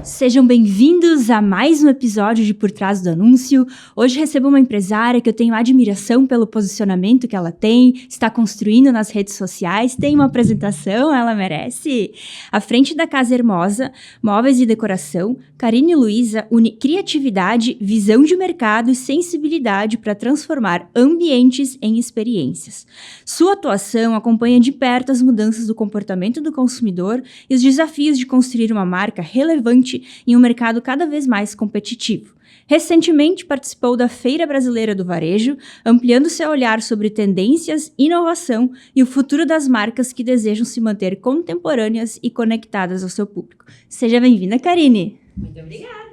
Sejam bem-vindos a mais um episódio de Por Trás do Anúncio. Hoje recebo uma empresária que eu tenho admiração pelo posicionamento que ela tem, está construindo nas redes sociais, tem uma apresentação, ela merece. À frente da Casa Hermosa, Móveis e Decoração, Karine Luiza une criatividade, visão de mercado e sensibilidade para transformar ambientes em experiências. Sua atuação acompanha de perto as mudanças do comportamento do consumidor e os desafios de construir uma marca relevante em um mercado cada vez mais competitivo. Recentemente participou da Feira Brasileira do Varejo, ampliando seu olhar sobre tendências, inovação e o futuro das marcas que desejam se manter contemporâneas e conectadas ao seu público. Seja bem-vinda, Karine! Muito obrigada!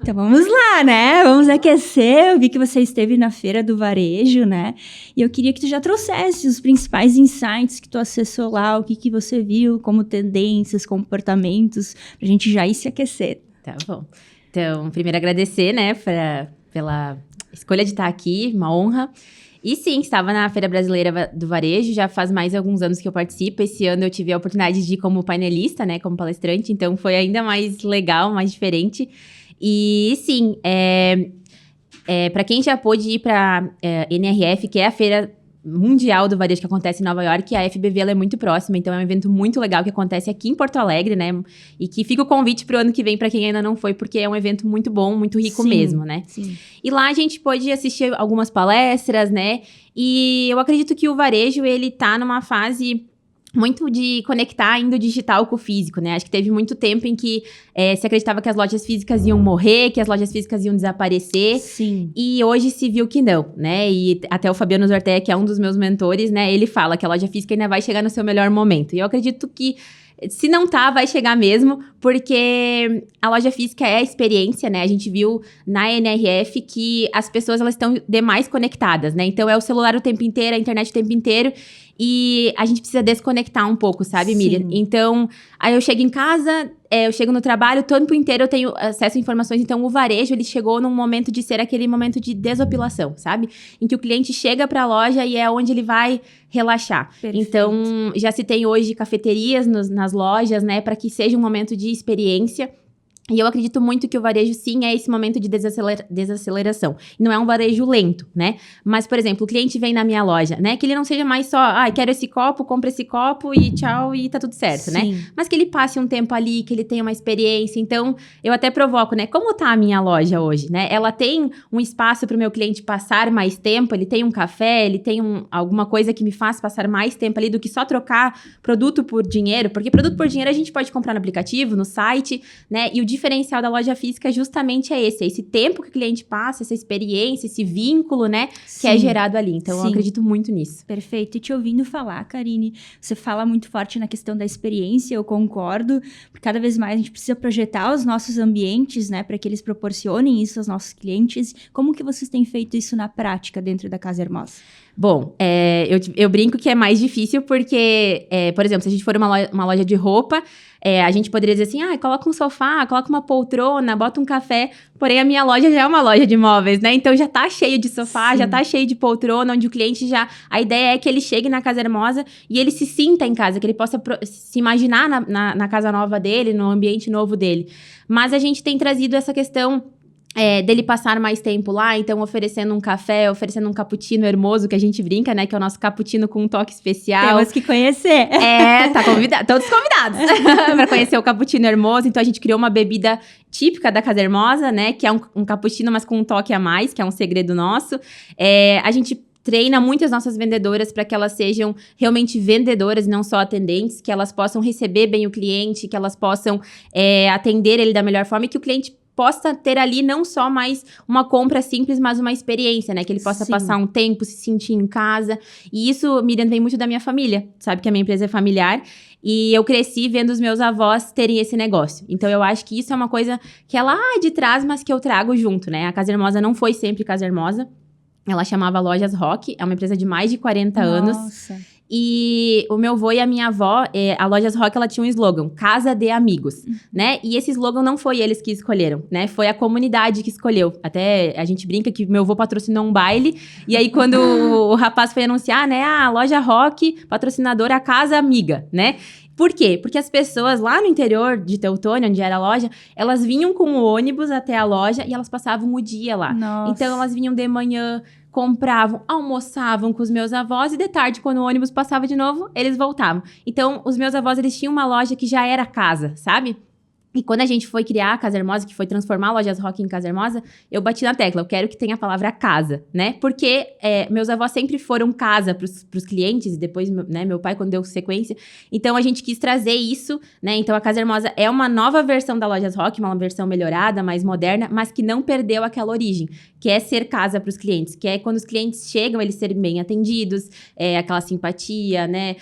Então vamos lá, né? Vamos aquecer. Eu vi que você esteve na Feira do Varejo, né? E eu queria que tu já trouxesse os principais insights que tu acessou lá, o que você viu como tendências, comportamentos, pra gente já ir se aquecer. Tá bom. Então, primeiro agradecer, né, pela escolha de estar aqui, uma honra. E sim, estava na Feira Brasileira do Varejo, já faz mais alguns anos que eu participo. Esse ano eu tive a oportunidade de ir como painelista, né, como palestrante, então foi ainda mais legal, mais diferente. E sim, para quem já pôde ir para NRF, que é a Feira Mundial do Varejo que acontece em Nova York, a FBV ela é muito próxima, então é um evento muito legal que acontece aqui em Porto Alegre, né? E que fica o convite para o ano que vem para quem ainda não foi, porque é um evento muito bom, muito rico mesmo, né? Sim. E lá a gente pôde assistir algumas palestras, né? E eu acredito que o varejo, ele tá numa fase muito de conectar ainda o digital com o físico, né? Acho que teve muito tempo em que se acreditava que as lojas físicas iam morrer, que as lojas físicas iam desaparecer. Sim. E hoje se viu que não, né? E até o Fabiano Zortea, que é um dos meus mentores, né? Ele fala que a loja física ainda vai chegar no seu melhor momento. E eu acredito que se não tá, vai chegar mesmo, porque a loja física é a experiência, né? A gente viu na NRF que as pessoas, elas estão demais conectadas, né? Então, é o celular o tempo inteiro, a internet o tempo inteiro, e a gente precisa desconectar um pouco, sabe, Miriam? Então, aí eu chego em casa, eu chego no trabalho, o tempo inteiro eu tenho acesso a informações, então o varejo, ele chegou num momento de ser aquele momento de desopilação, sabe? Em que o cliente chega para a loja e é onde ele vai relaxar. Perfeito. Então, já se tem hoje cafeterias nas lojas, né, para que seja um momento de experiência. E eu acredito muito que o varejo, sim, é esse momento de desaceleração. Não é um varejo lento, né? Mas, por exemplo, o cliente vem na minha loja, né? Que ele não seja mais só, quero esse copo, compra esse copo e tchau, e tá tudo certo, sim, né? Mas que ele passe um tempo ali, que ele tenha uma experiência. Então, eu até provoco, né? Como tá a minha loja hoje, né? Ela tem um espaço para o meu cliente passar mais tempo, ele tem um café, ele tem alguma coisa que me faz passar mais tempo ali do que só trocar produto por dinheiro, porque produto por dinheiro a gente pode comprar no aplicativo, no site, né? E o diferencial da loja física justamente é esse tempo que o cliente passa, essa experiência, esse vínculo, né, que é gerado ali. Então, eu acredito muito nisso. Perfeito. E te ouvindo falar, Karine, você fala muito forte na questão da experiência, eu concordo, porque cada vez mais a gente precisa projetar os nossos ambientes, né, para que eles proporcionem isso aos nossos clientes. Como que vocês têm feito isso na prática dentro da Casa Hermosa? Bom, eu brinco que é mais difícil porque, por exemplo, se a gente for uma loja de roupa, a gente poderia dizer assim, coloca um sofá, coloca uma poltrona, bota um café, porém a minha loja já é uma loja de móveis, né? Então já tá cheio de sofá, já tá cheio de poltrona, onde o cliente já... A ideia é que ele chegue na Casa Hermosa e ele se sinta em casa, que ele possa se imaginar na casa nova dele, no ambiente novo dele. Mas a gente tem trazido essa questão... dele passar mais tempo lá, então oferecendo um café, oferecendo um cappuccino hermoso, que a gente brinca, né, que é o nosso cappuccino com um toque especial. Temos que conhecer. Tá convidado, todos convidados para conhecer o cappuccino hermoso. Então a gente criou uma bebida típica da Casa Hermosa, né, que é um cappuccino, mas com um toque a mais, que é um segredo nosso. A gente treina muito as nossas vendedoras para que elas sejam realmente vendedoras e não só atendentes, que elas possam receber bem o cliente, que elas possam atender ele da melhor forma e que o cliente possa ter ali não só mais uma compra simples, mas uma experiência, né? Que ele possa passar um tempo, se sentir em casa. E isso, Miriam, vem muito da minha família. Sabe que a minha empresa é familiar. E eu cresci vendo os meus avós terem esse negócio. Então, eu acho que isso é uma coisa que é lá de trás, mas que eu trago junto, né? A Casa Hermosa não foi sempre Casa Hermosa. Ela chamava Lojas Rock. É uma empresa de mais de 40 anos. E o meu avô e a minha avó, a Lojas Rock, ela tinha um slogan, Casa de Amigos, né? E esse slogan não foi eles que escolheram, né? Foi a comunidade que escolheu. Até a gente brinca que meu avô patrocinou um baile, e aí quando o rapaz foi anunciar, né? A Loja Rock, patrocinadora Casa Amiga, né? Por quê? Porque as pessoas lá no interior de Teutônia, onde era a loja, elas vinham com o ônibus até a loja e elas passavam o dia lá. Nossa. Então, elas vinham de manhã, compravam, almoçavam com os meus avós e de tarde, quando o ônibus passava de novo, eles voltavam. Então, os meus avós, eles tinham uma loja que já era casa, sabe? E quando a gente foi criar a Casa Hermosa, que foi transformar Lojas Rock em Casa Hermosa, eu bati na tecla, eu quero que tenha a palavra casa, né? Porque meus avós sempre foram casa pros clientes, e depois, né, meu pai, quando deu sequência. Então, a gente quis trazer isso, né? Então, a Casa Hermosa é uma nova versão da Lojas Rock, uma versão melhorada, mais moderna, mas que não perdeu aquela origem, que é ser casa pros clientes, que é quando os clientes chegam, eles serem bem atendidos, aquela simpatia, né?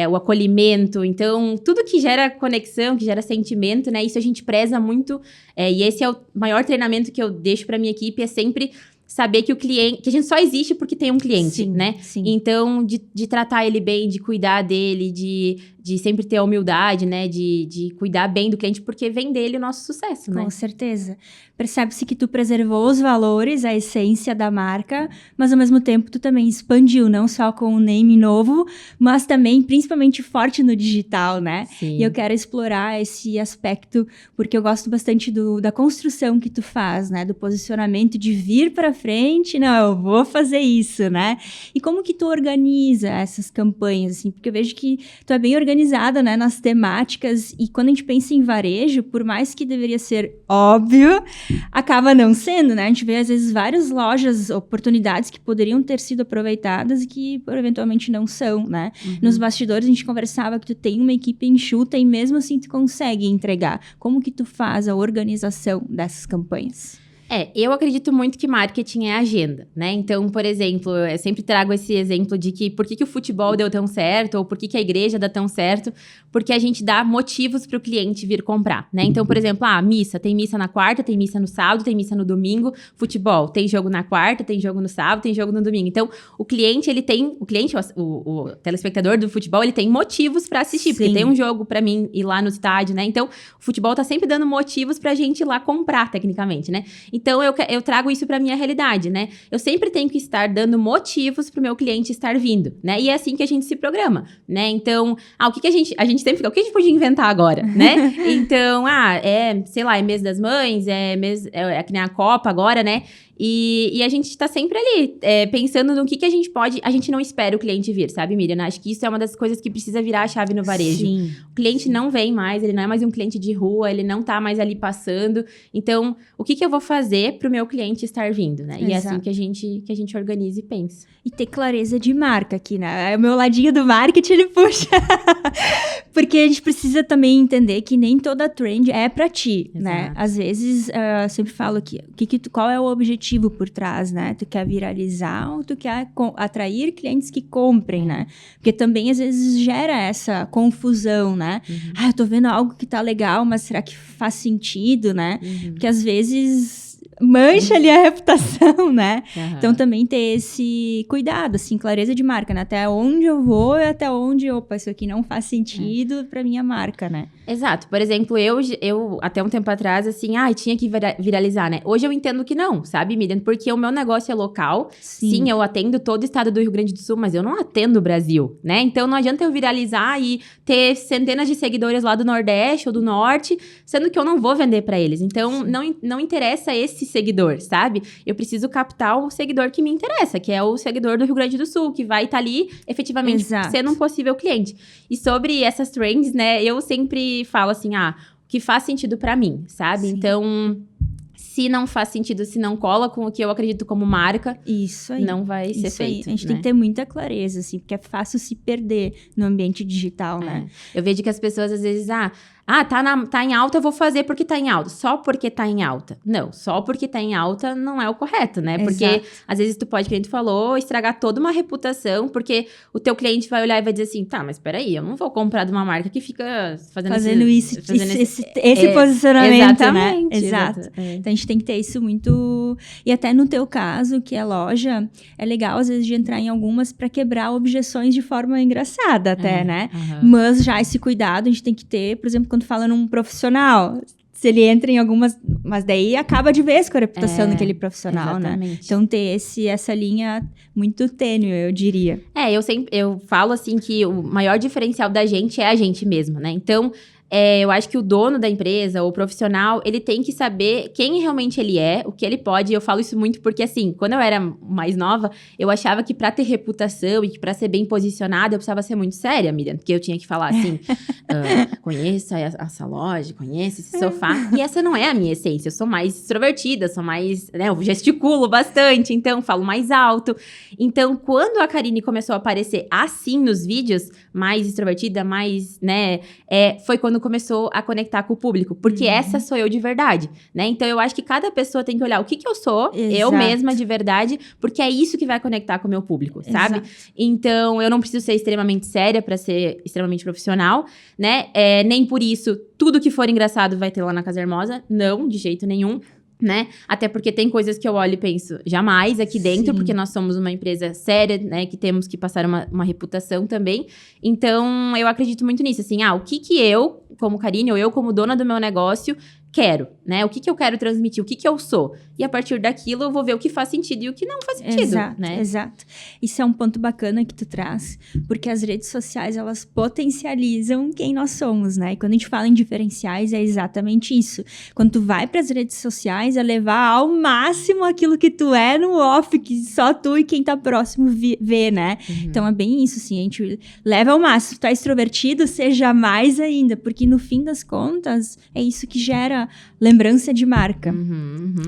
O acolhimento. Então, tudo que gera conexão, que gera sentimento, né? Isso a gente preza muito, e esse é o maior treinamento que eu deixo para minha equipe, é sempre saber que o cliente, que a gente só existe porque tem um cliente, Sim, né? sim. Então, de tratar ele bem, de cuidar dele, de sempre ter a humildade, né? De cuidar bem do cliente, porque vem dele o nosso sucesso, né? Com certeza. Percebe-se que tu preservou os valores, a essência da marca, mas ao mesmo tempo tu também expandiu, não só com o name novo, mas também principalmente forte no digital, né? Sim. E eu quero explorar esse aspecto, porque eu gosto bastante da construção que tu faz, né? Do posicionamento, de vir para frente, não, eu vou fazer isso, né? E como que tu organiza essas campanhas, assim? Porque eu vejo que tu é bem organizada, né? Nas temáticas, e quando a gente pensa em varejo, por mais que deveria ser óbvio, acaba não sendo, né? A gente vê, às vezes, várias lojas, oportunidades que poderiam ter sido aproveitadas e que, eventualmente, não são, né? Nos bastidores, a gente conversava que tu tem uma equipe enxuta e, mesmo assim, tu consegue entregar. Como que tu faz a organização dessas campanhas? Eu acredito muito que marketing é agenda, né? Então, por exemplo, eu sempre trago esse exemplo de que por que o futebol deu tão certo, ou por que a igreja dá tão certo, porque a gente dá motivos para o cliente vir comprar, né? Então, por exemplo, missa, tem missa na quarta, tem missa no sábado, tem missa no domingo, futebol, tem jogo na quarta, tem jogo no sábado, tem jogo no domingo. Então, o cliente, o telespectador do futebol, ele tem motivos para assistir, porque tem um jogo para mim ir lá no estádio, né? Então, o futebol tá sempre dando motivos pra gente ir lá comprar, tecnicamente, né? Então, eu trago isso pra minha realidade, né? Eu sempre tenho que estar dando motivos pro meu cliente estar vindo, né? E é assim que a gente se programa, né? Então, o que a gente sempre fica, o que a gente pode inventar agora, né? Então, sei lá, é mês das mães, é que nem a Copa agora, né? E a gente tá sempre ali, pensando no que a gente pode... A gente não espera o cliente vir, sabe, Miriam? Acho que isso é uma das coisas que precisa virar a chave no varejo. Sim. O cliente não vem mais, ele não é mais um cliente de rua, ele não tá mais ali passando. Então, o que eu vou fazer pro meu cliente estar vindo, né? E é assim que a gente organiza e pensa. E ter clareza de marca aqui, né? O meu ladinho do marketing, ele puxa. Porque a gente precisa também entender que nem toda trend é pra ti, né? Às vezes, eu sempre falo que qual é o objetivo por trás, né? Tu quer viralizar ou tu quer atrair clientes que comprem, né? Porque também, às vezes, gera essa confusão, né? Eu tô vendo algo que tá legal, mas será que faz sentido, né? Porque, às vezes, mancha ali a reputação, né? Então, também ter esse cuidado, assim, clareza de marca, né? Até onde eu vou e até onde, isso aqui não faz sentido pra minha marca, né? Exato. Por exemplo, eu até um tempo atrás, assim, tinha que viralizar, né? Hoje eu entendo que não, sabe, Miriam? Porque o meu negócio é local. Sim, eu atendo todo o estado do Rio Grande do Sul, mas eu não atendo o Brasil, né? Então, não adianta eu viralizar e ter centenas de seguidores lá do Nordeste ou do Norte, sendo que eu não vou vender pra eles. Então, não interessa esse seguidor, sabe? Eu preciso captar o seguidor que me interessa, que é o seguidor do Rio Grande do Sul, que vai estar ali, efetivamente, sendo um possível cliente. E sobre essas trends, né, eu sempre falo assim, o que faz sentido pra mim, sabe? Sim. Então, se não faz sentido, se não cola com o que eu acredito como marca, isso aí, não vai ser feito. A gente tem que ter muita clareza, assim, porque é fácil se perder no ambiente digital, né? Eu vejo que as pessoas, às vezes, Tá em alta, eu vou fazer porque tá em alta. Só porque tá em alta. Não, só porque tá em alta não é o correto, né? Porque, Exato. às vezes, tu pode, como tu falou, estragar toda uma reputação, porque o teu cliente vai olhar e vai dizer assim, tá, mas peraí, eu não vou comprar de uma marca que fica fazendo esse posicionamento, né? Exatamente. Exato. Então, a gente tem que ter isso muito... E até no teu caso, que é loja, é legal, às vezes, de entrar em algumas para quebrar objeções de forma engraçada até, né? Mas já esse cuidado a gente tem que ter, por exemplo, quando fala num profissional, se ele entra em algumas... Mas daí acaba de vez com a reputação daquele profissional, exatamente. né? Então, ter essa linha muito tênue, eu diria. Eu falo assim que o maior diferencial da gente é a gente mesma, né? Então, eu acho que o dono da empresa, ou o profissional, ele tem que saber quem realmente ele é, o que ele pode. E eu falo isso muito porque, assim, quando eu era mais nova, eu achava que pra ter reputação e que pra ser bem posicionada, eu precisava ser muito séria, Miriam. Porque eu tinha que falar assim, conheça essa loja, conheça esse sofá. E essa não é a minha essência. Eu sou mais extrovertida, sou mais, né, eu gesticulo bastante, então falo mais alto. Então, quando a Karine começou a aparecer assim nos vídeos, mais extrovertida, mais, né, foi quando começou a conectar com o público, porque essa sou eu de verdade, né? Então, eu acho que cada pessoa tem que olhar o que eu sou, eu mesma de verdade, porque é isso que vai conectar com o meu público, sabe? Exato. Então, eu não preciso ser extremamente séria pra ser extremamente profissional, né? Nem por isso, tudo que for engraçado vai ter lá na Casa Hermosa, não, de jeito nenhum. Né? Até porque tem coisas que eu olho e penso, jamais aqui dentro, porque nós somos uma empresa séria, né? Que temos que passar uma reputação também. Então, eu acredito muito nisso, assim, o que eu, como Karine, ou eu como dona do meu negócio, quero, né? O que eu quero transmitir, o que eu sou. E a partir daquilo, eu vou ver o que faz sentido e o que não faz sentido, né? Exato. Isso é um ponto bacana que tu traz, porque as redes sociais, elas potencializam quem nós somos, né? E quando a gente fala em diferenciais, é exatamente isso. Quando tu vai para as redes sociais, é levar ao máximo aquilo que tu é no off, que só tu e quem tá próximo vê, né? Então, é bem isso, assim, a gente leva ao máximo. Tu tá extrovertido, seja mais ainda, porque no fim das contas, é isso que gera lembrança de marca.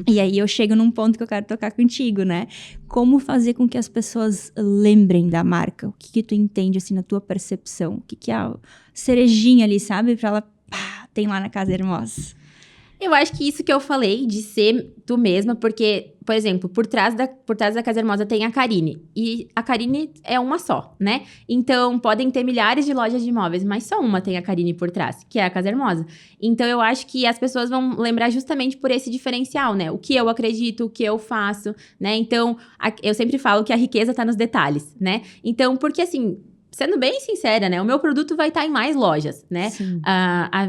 E aí eu chego num ponto que eu quero tocar contigo, né? Como fazer com que as pessoas lembrem da marca? O que tu entende, assim, na tua percepção? O que é a cerejinha ali, sabe? Pra ela, tem lá na Casa Hermosa. Eu acho que isso que eu falei, de ser tu mesma, porque, por exemplo, por trás da Casa Hermosa tem a Karine. E a Karine é uma só, né? Então, podem ter milhares de lojas de imóveis, mas só uma tem a Karine por trás, que é a Casa Hermosa. Então, eu acho que as pessoas vão lembrar justamente por esse diferencial, né? O que eu acredito, o que eu faço, né? Então, eu sempre falo que a riqueza tá nos detalhes, né? Então, porque assim... Sendo bem sincera, né? O meu produto vai estar em mais lojas, né?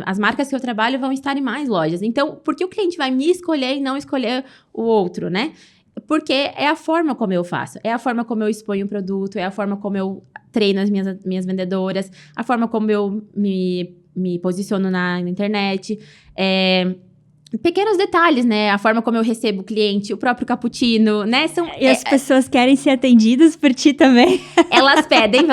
As marcas que eu trabalho vão estar em mais lojas. Então, por que o cliente vai me escolher e não escolher o outro, né? Porque é a forma como eu faço. É a forma como eu exponho o produto. É a forma como eu treino as minhas vendedoras. A forma como eu me posiciono na internet. Pequenos detalhes, né? A forma como eu recebo o cliente, o próprio cappuccino, né? E as pessoas querem ser atendidas por ti também. Elas pedem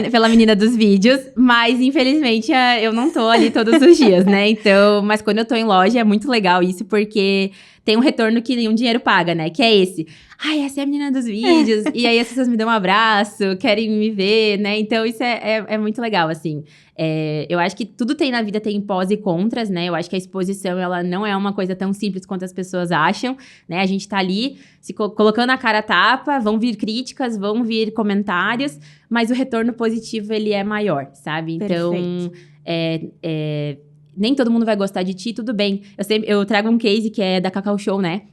pela menina dos vídeos, mas infelizmente eu não tô ali todos os dias, né? Então, mas quando eu tô em loja é muito legal isso, porque tem um retorno que nenhum dinheiro paga, né? Que é esse. Essa é a menina dos vídeos. E aí as pessoas me dão um abraço, querem me ver, né? Então isso é muito legal, assim. Eu acho que tudo na vida tem pós e contras, né? Eu acho que a exposição, ela não é uma coisa tão simples quanto as pessoas acham, né? A gente tá ali se colocando a cara a tapa, vão vir críticas, vão vir comentários, mas o retorno positivo, ele é maior, sabe? Então, nem todo mundo vai gostar de ti, tudo bem. Eu trago um case que é da Cacau Show, né?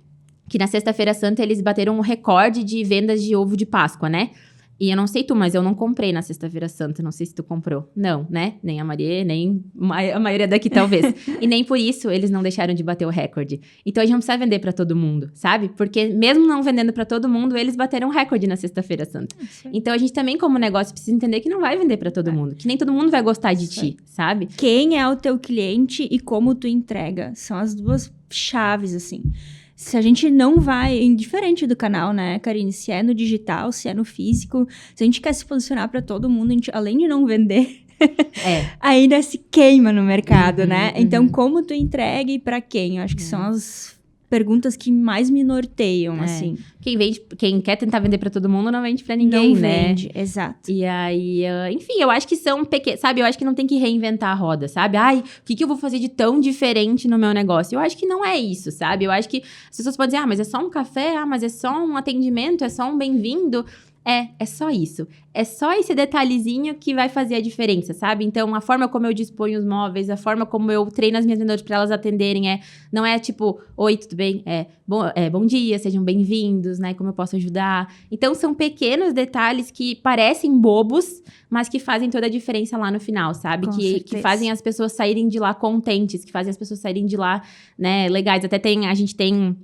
Que na Sexta-feira Santa eles bateram um recorde de vendas de ovo de Páscoa, né? E eu não sei tu, mas eu não comprei na Sexta-feira Santa. Não sei se tu comprou. Não, né? Nem a Maria, nem a maioria daqui, talvez. E nem por isso eles não deixaram de bater o recorde. Então, a gente não precisa vender pra todo mundo, sabe? Porque mesmo não vendendo pra todo mundo, eles bateram um recorde na Sexta-feira Santa. Então, a gente também, como negócio, precisa entender que não vai vender pra todo mundo. Que nem todo mundo vai gostar de ti, sabe? Quem é o teu cliente e como tu entrega. São as duas chaves, assim. Se a gente não vai, indiferente do canal, né, Karine? Se é no digital, se é no físico, se a gente quer se posicionar para todo mundo, a gente, além de não vender, ainda se queima no mercado, né? Então, como tu entrega e para quem? Eu acho que são perguntas que mais me norteiam, assim. Quem quer tentar vender pra todo mundo não vende pra ninguém, Não né? vende, exato. E aí, enfim, eu acho que são pequenos, sabe? Eu acho que não tem que reinventar a roda, sabe? Ai, o que eu vou fazer de tão diferente no meu negócio? Eu acho que não é isso, sabe? Eu acho que as pessoas podem dizer, mas é só um café? Mas é só um atendimento? É só um bem-vindo? É só isso. É só esse detalhezinho que vai fazer a diferença, sabe? Então, a forma como eu disponho os móveis, a forma como eu treino as minhas vendedoras para elas atenderem, não é tipo, oi, tudo bem? Bom dia, sejam bem-vindos, né? Como eu posso ajudar? Então, são pequenos detalhes que parecem bobos, mas que fazem toda a diferença lá no final, sabe? Com Que certeza. fazem as pessoas saírem de lá contentes, que fazem as pessoas saírem de lá, né, legais. Até a gente tem...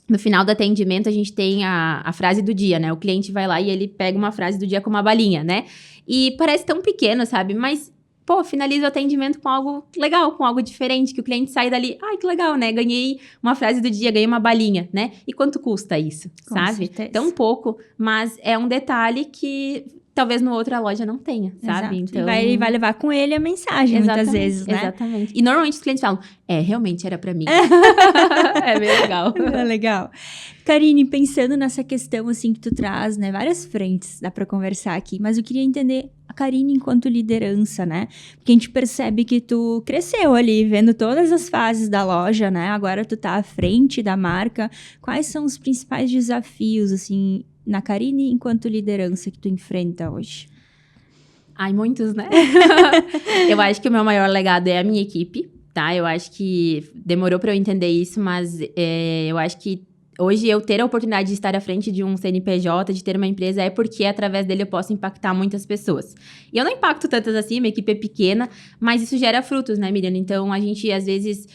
No final do atendimento, a gente tem a frase do dia, né? O cliente vai lá e ele pega uma frase do dia com uma balinha, né? E parece tão pequeno, sabe? Mas, pô, finaliza o atendimento com algo legal, com algo diferente, que o cliente sai dali, ai, que legal, né? Ganhei uma frase do dia, ganhei uma balinha, né? E quanto custa isso, Com sabe? certeza. Tão pouco, mas é um detalhe que talvez no outra loja não tenha, sabe? Exato. Então... E vai levar com ele a mensagem, muitas vezes, né? Exatamente. E normalmente os clientes falam, realmente era pra mim. É bem legal. É legal. Karine, pensando nessa questão, assim, que tu traz, né? Várias frentes, dá pra conversar aqui. Mas eu queria entender a Karine enquanto liderança, né? Porque a gente percebe que tu cresceu ali, vendo todas as fases da loja, né? Agora tu tá à frente da marca. Quais são os principais desafios, assim, na Karine enquanto liderança que tu enfrenta hoje? Ai, muitos, né? Eu acho que o meu maior legado é a minha equipe, tá? Eu acho que demorou pra eu entender isso, mas eu acho que hoje eu ter a oportunidade de estar à frente de um CNPJ, de ter uma empresa, é porque através dele eu posso impactar muitas pessoas. E eu não impacto tantas assim, minha equipe é pequena, mas isso gera frutos, né, Miriam? Então, a gente, às vezes,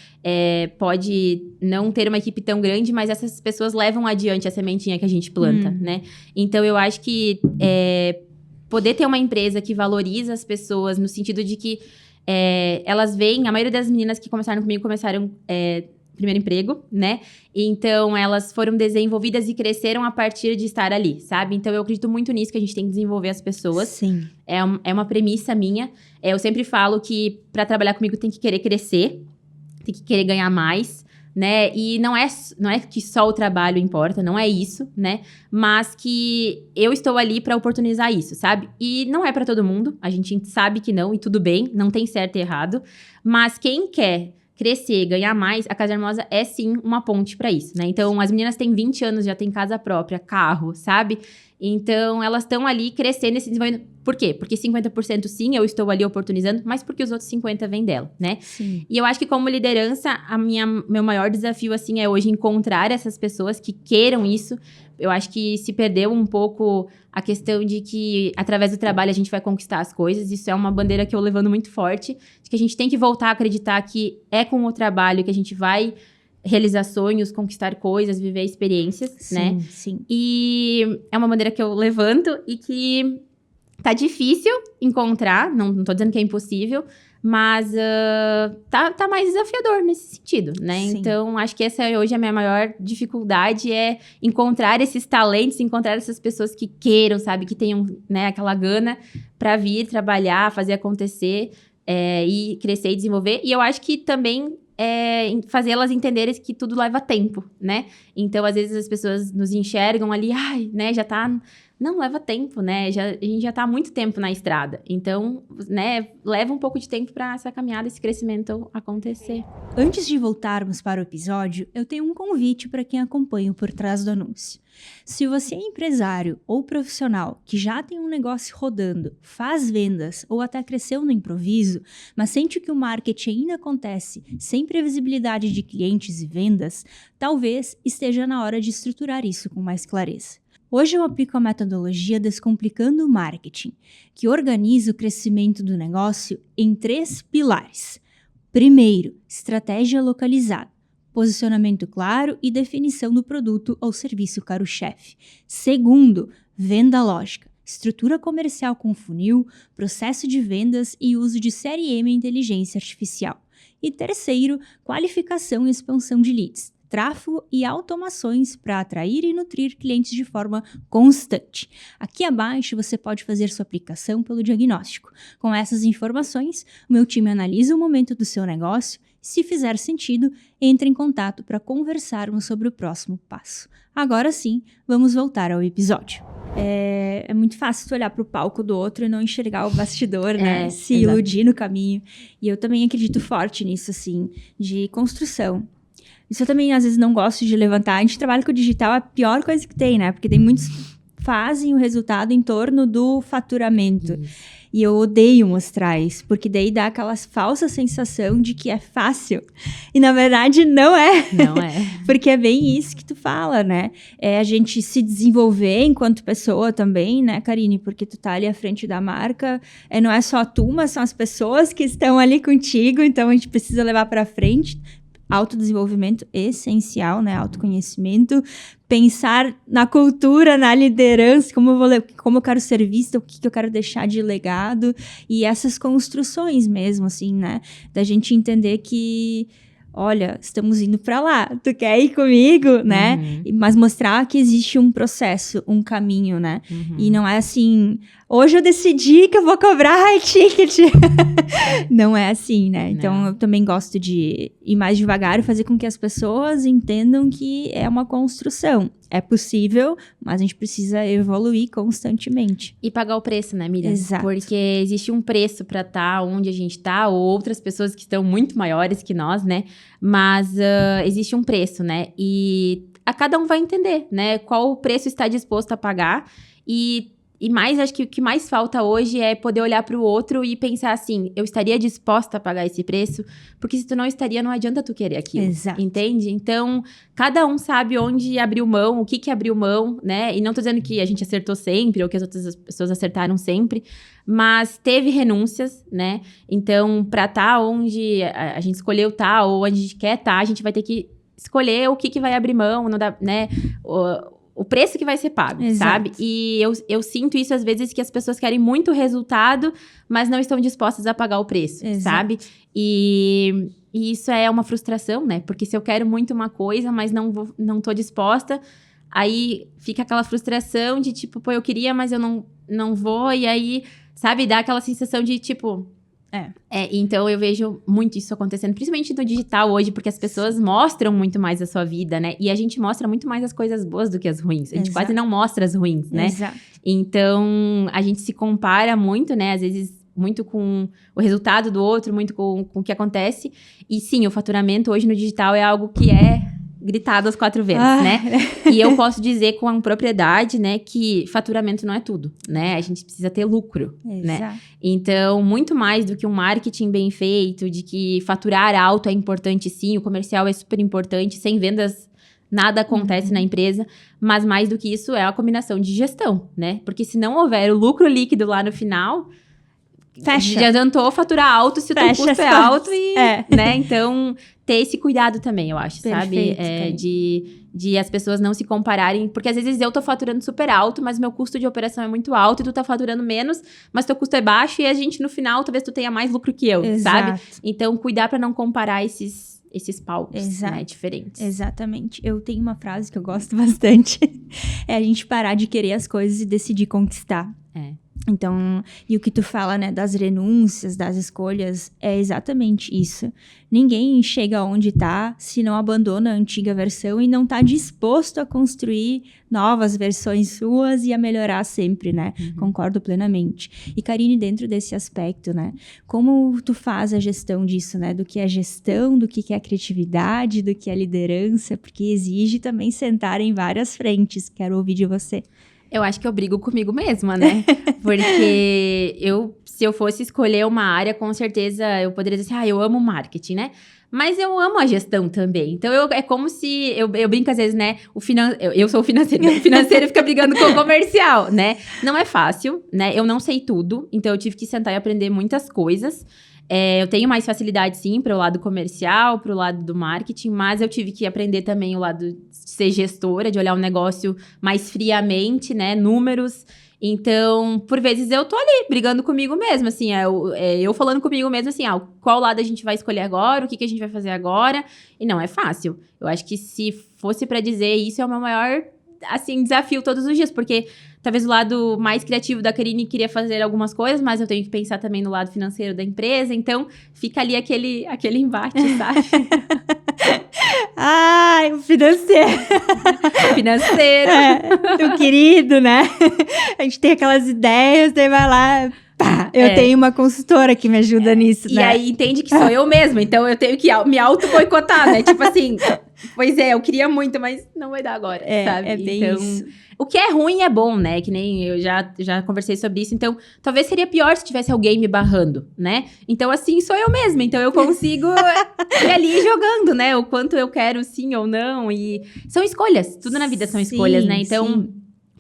pode não ter uma equipe tão grande, mas essas pessoas levam adiante a sementinha que a gente planta, né? Então, eu acho que poder ter uma empresa que valoriza as pessoas no sentido de que elas veem, a maioria das meninas que começaram comigo começaram primeiro emprego, né? Então, elas foram desenvolvidas e cresceram a partir de estar ali, sabe? Então, eu acredito muito nisso, que a gente tem que desenvolver as pessoas. Sim. É uma premissa minha. Eu sempre falo que para trabalhar comigo tem que querer crescer, tem que querer ganhar mais, né? E não é que só o trabalho importa, não é isso, né? Mas que eu estou ali para oportunizar isso, sabe? E não é para todo mundo, a gente sabe que não, e tudo bem, não tem certo e errado. Mas quem quer crescer, ganhar mais, a Casa Hermosa é sim uma ponte para isso, né? Então, as meninas têm 20 anos, já têm casa própria, carro, sabe? Então, elas estão ali crescendo e se desenvolvendo. Por quê? Porque 50% sim, eu estou ali oportunizando, mas porque os outros 50% vêm dela, né? Sim. E eu acho que como liderança, meu maior desafio, assim, é hoje encontrar essas pessoas que queiram isso. Eu acho que se perdeu um pouco a questão de que, através do trabalho, a gente vai conquistar as coisas. Isso é uma bandeira que eu levando muito forte, de que a gente tem que voltar a acreditar que é com o trabalho que a gente vai realizar sonhos, conquistar coisas, viver experiências, Sim, né? sim. E é uma bandeira que eu levanto e que tá difícil encontrar, não tô dizendo que é impossível, mas tá mais desafiador nesse sentido, né? Sim. Então, acho que essa hoje é a minha maior dificuldade, é encontrar esses talentos, encontrar essas pessoas que queiram, sabe? Que tenham, né, aquela gana pra vir trabalhar, fazer acontecer, e crescer e desenvolver. E eu acho que também fazer elas entenderem que tudo leva tempo, né? Então, às vezes, as pessoas nos enxergam ali, né, já tá... Não, leva tempo, né? A gente já tá há muito tempo na estrada. Então, né, leva um pouco de tempo para essa caminhada, esse crescimento acontecer. Antes de voltarmos para o episódio, eu tenho um convite para quem acompanha o Por Trás do Anúncio. Se você é empresário ou profissional que já tem um negócio rodando, faz vendas ou até cresceu no improviso, mas sente que o marketing ainda acontece sem previsibilidade de clientes e vendas, talvez esteja na hora de estruturar isso com mais clareza. Hoje eu aplico a metodologia Descomplicando o Marketing, que organiza o crescimento do negócio em 3 pilares. Primeiro, estratégia localizada, posicionamento claro e definição do produto ou serviço carro-chefe. Segundo, venda lógica, estrutura comercial com funil, processo de vendas e uso de CRM e inteligência artificial. E terceiro, qualificação e expansão de leads, tráfego e automações para atrair e nutrir clientes de forma constante. Aqui abaixo você pode fazer sua aplicação pelo diagnóstico. Com essas informações, o meu time analisa o momento do seu negócio. Se fizer sentido, entre em contato para conversarmos sobre o próximo passo. Agora sim, vamos voltar ao episódio. É muito fácil tu olhar para o palco do outro e não enxergar o bastidor, né? Se iludir no caminho. E eu também acredito forte nisso, assim, de construção. Isso eu também, às vezes, não gosto de levantar. A gente trabalha com o digital, é a pior coisa que tem, né? Porque tem muitos fazem o resultado em torno do faturamento. E eu odeio mostrar isso, porque daí dá aquela falsa sensação de que é fácil. E, na verdade, não é. Não é. Porque é bem isso que tu fala, né? É a gente se desenvolver enquanto pessoa também, né, Karine? Porque tu tá ali à frente da marca. Não é só tu, mas são as pessoas que estão ali contigo. Então, a gente precisa levar pra frente. Autodesenvolvimento essencial, né? Autoconhecimento. Pensar na cultura, na liderança, como eu quero ser vista, o que eu quero deixar de legado. E essas construções mesmo, assim, né? Da gente entender que, olha, estamos indo pra lá, tu quer ir comigo, né? Mas mostrar que existe um processo, um caminho, né? E não é assim, hoje eu decidi que eu vou cobrar high ticket. Não é assim, né? Então, eu também gosto de ir mais devagar e fazer com que as pessoas entendam que é uma construção. É possível, mas a gente precisa evoluir constantemente. E pagar o preço, né, Miriam? Exato. Porque existe um preço para estar onde a gente tá, ou outras pessoas que estão muito maiores que nós, né? Mas existe um preço, né? E a cada um vai entender, né? Qual o preço está disposto a pagar. E mais, acho que o que mais falta hoje é poder olhar para o outro e pensar assim, eu estaria disposta a pagar esse preço? Porque se tu não estaria, não adianta tu querer aquilo. Exato. Entende? Então, cada um sabe onde abriu mão, o que abriu mão, né? E não tô dizendo que a gente acertou sempre, ou que as outras pessoas acertaram sempre, mas teve renúncias, né? Então, para estar onde a gente escolheu estar, ou onde a gente quer estar, a gente vai ter que escolher o que vai abrir mão, não dá, né? O preço que vai ser pago, Exato. sabe? E eu sinto isso às vezes, que as pessoas querem muito resultado, mas não estão dispostas a pagar o preço, Exato. sabe? E isso é uma frustração, né? Porque se eu quero muito uma coisa, mas não tô disposta, aí fica aquela frustração de tipo, pô, eu queria, mas eu não vou. E aí, sabe, dá aquela sensação de tipo... então eu vejo muito isso acontecendo, principalmente no digital hoje, porque as pessoas mostram muito mais a sua vida, né? E a gente mostra muito mais as coisas boas do que as ruins. A gente quase não mostra as ruins, né? Exato. Então, a gente se compara muito, né? Às vezes, muito com o resultado do outro, muito com o que acontece. E sim, o faturamento hoje no digital é algo que é gritado às 4 vezes, né? E eu posso dizer com propriedade, né, que faturamento não é tudo, né? A gente precisa ter lucro, né? Então, muito mais do que um marketing bem feito, de que faturar alto é importante sim, o comercial é super importante, sem vendas nada acontece na empresa, mas mais do que isso é a combinação de gestão, né? Porque se não houver o lucro líquido lá no final... Fecha. Já adiantou faturar alto se o teu custo é alto e, né? Então, ter esse cuidado também, eu acho, Perfeito, sabe? De as pessoas não se compararem, porque às vezes eu tô faturando super alto, mas meu custo de operação é muito alto e tu tá faturando menos, mas teu custo é baixo e a gente no final, talvez tu tenha mais lucro que eu, sabe? Então, cuidar pra não comparar esses palcos, né, diferentes. Exatamente. Eu tenho uma frase que eu gosto bastante, é a gente parar de querer as coisas e decidir conquistar. Então, e o que tu fala, né, das renúncias, das escolhas, é exatamente isso. Ninguém chega onde tá se não abandona a antiga versão e não tá disposto a construir novas versões suas e a melhorar sempre, né? Concordo plenamente. E, Karine, dentro desse aspecto, né, como tu faz a gestão disso, né? Do que é gestão, do que é criatividade, do que é liderança, porque exige também sentar em várias frentes. Quero ouvir de você. Eu acho que eu brigo comigo mesma, né? Porque se eu fosse escolher uma área, com certeza eu poderia dizer assim, eu amo marketing, né? Mas eu amo a gestão também. Então, é como se... Eu brinco às vezes, né? Eu sou o financeiro. O financeiro fica brigando com o comercial, né? Não é fácil, né? Eu não sei tudo. Então, eu tive que sentar e aprender muitas coisas. Eu tenho mais facilidade, sim, para o lado comercial, para o lado do marketing, mas eu tive que aprender também o lado de ser gestora, de olhar o negócio mais friamente, né? Números. Então, por vezes eu tô ali brigando comigo mesma, assim, eu falando comigo mesma, assim, qual lado a gente vai escolher agora, o que a gente vai fazer agora, e não é fácil. Eu acho que se fosse pra dizer isso, é o meu maior, assim, desafio todos os dias, porque talvez o lado mais criativo da Karine queria fazer algumas coisas, mas eu tenho que pensar também no lado financeiro da empresa, então fica ali aquele embate, sabe? Ai, o financeiro. Financeiro. O querido, né? A gente tem aquelas ideias, daí vai lá... Pá, eu tenho uma consultora que me ajuda nisso, né? E aí entende que sou eu mesma, então eu tenho que me auto-boicotar, né? Tipo assim, pois é, eu queria muito, mas não vai dar agora, sabe? É bem então, isso. O que é ruim é bom, né? Que nem eu já conversei sobre isso. Então, talvez seria pior se tivesse alguém me barrando, né? Então, assim, sou eu mesma. Então, eu consigo ir ali jogando, né? O quanto eu quero sim ou não. E são escolhas. Tudo na vida são escolhas, né? Então... Sim.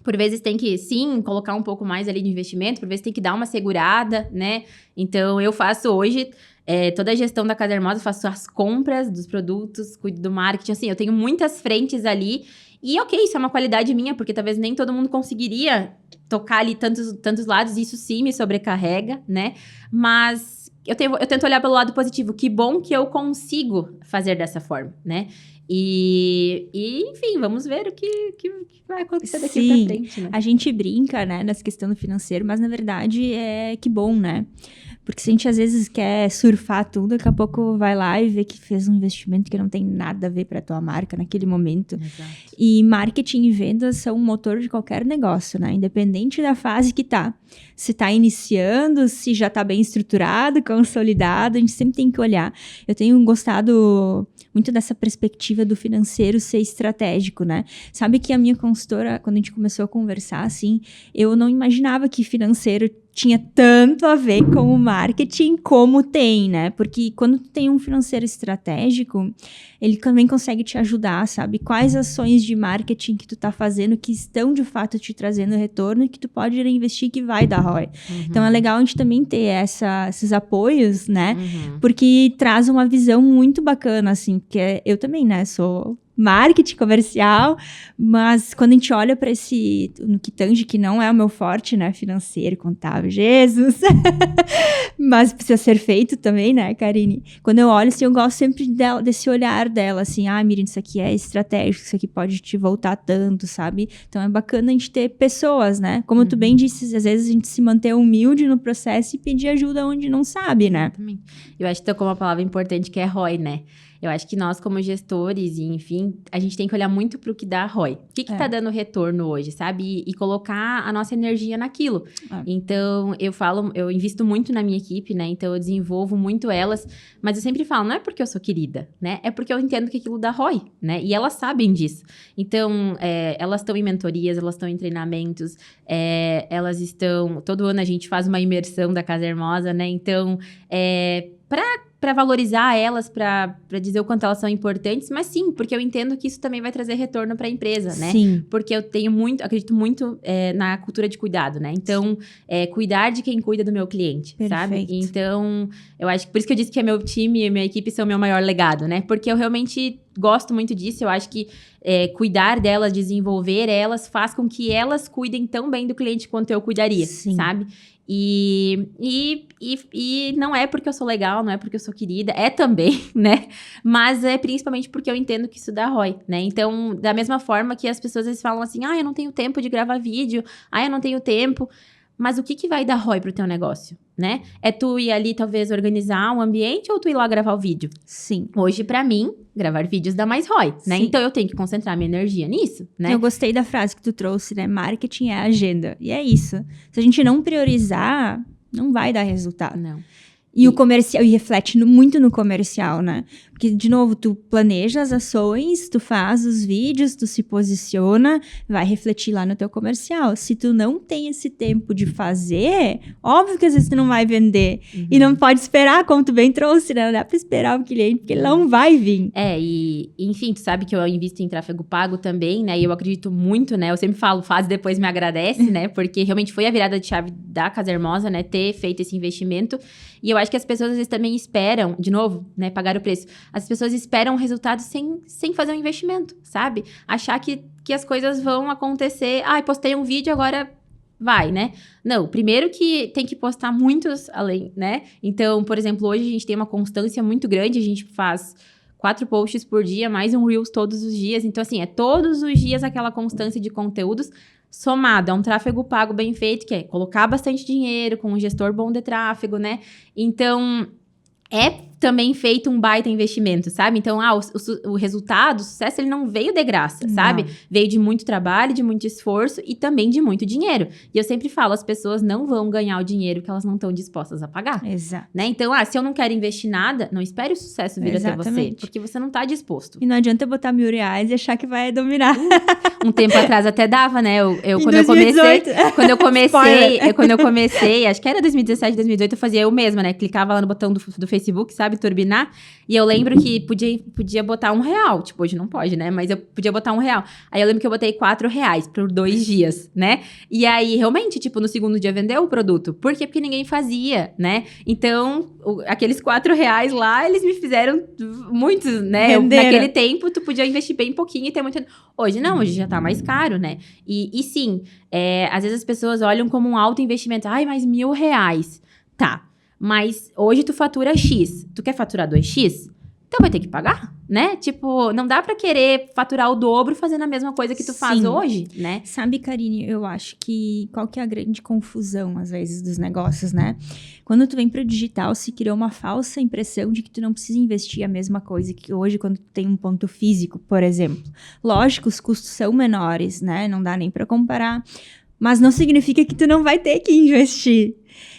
Por vezes tem que, sim, colocar um pouco mais ali de investimento, por vezes tem que dar uma segurada, né? Então, eu faço hoje toda a gestão da Casa Hermosa, faço as compras dos produtos, cuido do marketing, assim, eu tenho muitas frentes ali. E ok, isso é uma qualidade minha, porque talvez nem todo mundo conseguiria tocar ali tantos lados, isso sim me sobrecarrega, né? Mas eu tento olhar pelo lado positivo, que bom que eu consigo fazer dessa forma, né? E enfim, vamos ver o que vai acontecer daqui pra frente, né? A gente brinca, né, nessa questão do financeiro, mas na verdade que bom, né? Porque se a gente às vezes quer surfar tudo, daqui a pouco vai lá e vê que fez um investimento que não tem nada a ver pra tua marca naquele momento. Exato. E marketing e vendas são o motor de qualquer negócio, né? Independente da fase que tá. Se tá iniciando, se já tá bem estruturado, consolidado, a gente sempre tem que olhar. Eu tenho gostado muito dessa perspectiva do financeiro ser estratégico, né? Sabe que a minha consultora, quando a gente começou a conversar, assim, eu não imaginava que financeiro tinha tanto a ver com o marketing como tem, né? Porque quando tu tem um financeiro estratégico, ele também consegue te ajudar, sabe? Quais ações de marketing que tu tá fazendo que estão, de fato, te trazendo retorno e que tu pode investir que vai dar ROI. Uhum. Então, é legal a gente também ter esses apoios, né? Uhum. Porque traz uma visão muito bacana, assim, porque eu também, né, sou marketing comercial, mas quando a gente olha para no que tange, que não é o meu forte, né, financeiro, contábil, Jesus, mas precisa ser feito também, né, Karine? Quando eu olho, assim, eu gosto sempre desse olhar dela, assim, Miriam, isso aqui é estratégico, isso aqui pode te voltar tanto, sabe? Então é bacana a gente ter pessoas, né? Como tu bem disse, às vezes a gente se manter humilde no processo e pedir ajuda onde não sabe, né? Exatamente. Eu acho que tocou uma palavra importante que é ROI, né? Eu acho que nós, como gestores, e enfim, a gente tem que olhar muito pro que dá ROI. O que tá dando retorno hoje, sabe? E colocar a nossa energia naquilo. Então, eu invisto muito na minha equipe, né? Então, eu desenvolvo muito elas. Mas eu sempre falo, não é porque eu sou querida, né? É porque eu entendo que aquilo dá ROI, né? E elas sabem disso. Então, elas estão em mentorias, elas estão em treinamentos, elas estão... Todo ano a gente faz uma imersão da Casa Hermosa, né? Então, para valorizar elas, para dizer o quanto elas são importantes, mas sim, porque eu entendo que isso também vai trazer retorno para a empresa, né? Sim. Porque eu acredito muito na cultura de cuidado, né? Então, cuidar de quem cuida do meu cliente, sabe? Então, eu acho que por isso que eu disse que meu time e minha equipe são o meu maior legado, né? Porque eu realmente gosto muito disso, eu acho que cuidar delas, desenvolver elas, faz com que elas cuidem tão bem do cliente quanto eu cuidaria, sabe? E não é porque eu sou legal, não é porque eu sou querida, é também, né? Mas é principalmente porque eu entendo que isso dá ROI, né? Então, da mesma forma que as pessoas às vezes falam assim, eu não tenho tempo de gravar vídeo, eu não tenho tempo. Mas o que vai dar ROI pro teu negócio, né? É tu ir ali, talvez, organizar um ambiente ou tu ir lá gravar o vídeo? Sim. Hoje, pra mim, gravar vídeos dá mais ROI, né? Então, eu tenho que concentrar minha energia nisso, né? Eu gostei da frase que tu trouxe, né? Marketing é agenda. E é isso. Se a gente não priorizar, não vai dar resultado. Não. E o comercial, e reflete muito no comercial, né? Porque, de novo, tu planeja as ações, tu faz os vídeos, tu se posiciona, vai refletir lá no teu comercial. Se tu não tem esse tempo de fazer, óbvio que às vezes tu não vai vender. E não pode esperar, como tu bem trouxe, né? Não dá pra esperar o cliente, porque ele não vai vir. Enfim, tu sabe que eu invisto em tráfego pago também, né? E eu acredito muito, né? Eu sempre falo, faz e depois me agradece, né? Porque realmente foi a virada de chave da Casa Hermosa, né? Ter feito esse investimento. E eu acho que as pessoas às vezes também esperam, de novo, né, pagar o preço. As pessoas esperam o resultado sem fazer um investimento, sabe? Achar que as coisas vão acontecer. Postei um vídeo, agora vai, né? Não, primeiro que tem que postar muitos além, né? Então, por exemplo, hoje a gente tem uma constância muito grande, a gente faz 4 posts por dia, mais um Reels todos os dias. Então, assim, é todos os dias aquela constância de conteúdos somado a um tráfego pago bem feito, que é colocar bastante dinheiro com um gestor bom de tráfego, né? Então, é também feito um baita investimento, sabe? Então, o resultado, o sucesso, ele não veio de graça, sabe? Veio de muito trabalho, de muito esforço e também de muito dinheiro. E eu sempre falo, as pessoas não vão ganhar o dinheiro que elas não estão dispostas a pagar. Exato. Né? Então, se eu não quero investir nada, não espere o sucesso vir até você, porque você não tá disposto. E não adianta botar R$1.000 e achar que vai dominar. Um tempo atrás até dava, né? Quando eu comecei, acho que era 2017, 2018, eu fazia eu mesma, né? Clicava lá no botão do Facebook, sabe? Turbinar. E eu lembro que podia botar R$1. Tipo, hoje não pode, né? Mas eu podia botar R$1. Aí eu lembro que eu botei R$4 por 2 dias, né? E aí, realmente, tipo, no segundo dia vendeu o produto. Por quê? Porque ninguém fazia, né? Então, aqueles R$4 lá, eles me fizeram muitos, né? Naquele tempo, tu podia investir bem pouquinho e ter muito... Hoje não, hoje já tá mais caro, né? E sim, às vezes as pessoas olham como um alto investimento. Ai, mas R$1.000. Tá. Mas hoje tu fatura X. Tu quer faturar 2X? Então vai ter que pagar, né? Tipo, não dá pra querer faturar o dobro fazendo a mesma coisa que tu faz hoje, né? Sabe, Karine, eu acho que qual que é a grande confusão, às vezes, dos negócios, né? Quando tu vem pro digital, se criou uma falsa impressão de que tu não precisa investir a mesma coisa que hoje, quando tu tem um ponto físico, por exemplo. Lógico, os custos são menores, né? Não dá nem pra comparar. Mas não significa que tu não vai ter que investir.